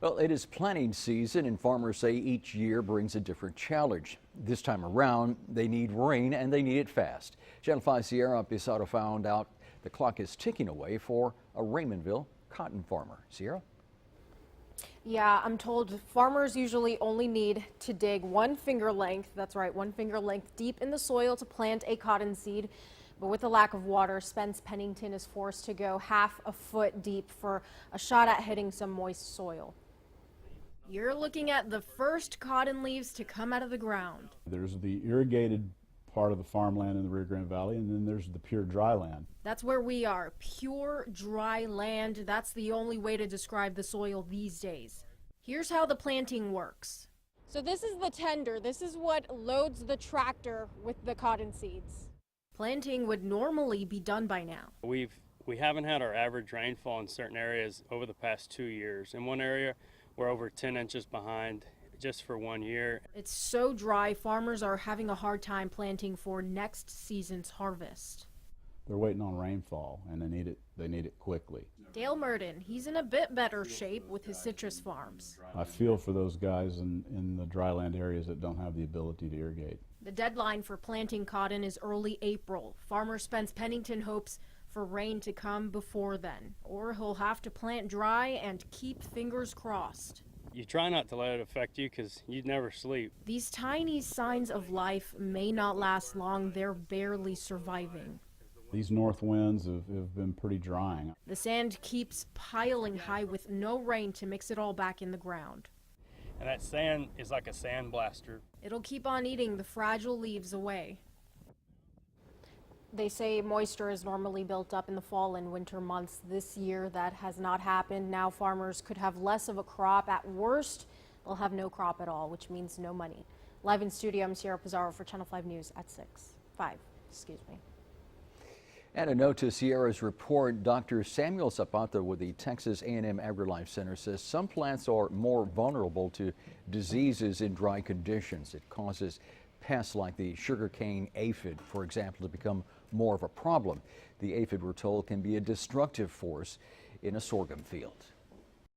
Well, it is planting season, and farmers say each year brings a different challenge. This time around, they need rain, and they need it fast. Channel 5 Sierra Pisado found out the clock is ticking away for a Raymondville cotton farmer. Sierra? Yeah, I'm told farmers usually only need to dig 1 finger length, that's right, 1 finger length deep in the soil to plant a cotton seed. But with the lack of water, Spence Pennington is forced to go half a foot deep for a shot at hitting some moist soil. You're looking at the first cotton leaves to come out of the ground. There's the irrigated part of the farmland in the Rio Grande Valley, and then there's the pure dry land. That's where we are, pure dry land. That's the only way to describe the soil these days. Here's how the planting works. So this is the tender. This is what loads the tractor with the cotton seeds. Planting would normally be done by now. We haven't had our average rainfall in certain areas over the past 2 years. In one area, we're over 10 inches behind just for 1 year. It's so dry, farmers are having a hard time planting for next season's harvest. They're waiting on rainfall, and they need it quickly. Dale Murden, he's in a bit better shape with his citrus farms. I feel for those guys in the dryland areas that don't have the ability to irrigate. The deadline for planting cotton is early April. Farmer Spence Pennington hopes for rain to come before then, or he'll have to plant dry and keep fingers crossed. You try not to let it affect you because you'd never sleep. These tiny signs of life may not last long. They're barely surviving. These north winds have been pretty drying. The sand keeps piling high with no rain to mix it all back in the ground. And that sand is like a sand blaster. It'll keep on eating the fragile leaves away. They say moisture is normally built up in the fall and winter months. This year that has not happened. Now farmers could have less of a crop. At worst, they'll have no crop at all, which means no money. Live in studio, I'm Sierra Pizarro for Channel 5 News at 5. And a note to Sierra's report, Dr. Samuel Zapata with the Texas A&M AgriLife Center says some plants are more vulnerable to diseases in dry conditions. It causes pests like the sugarcane aphid, for example, to become more of a problem. The aphid, we're told, can be a destructive force in a sorghum field.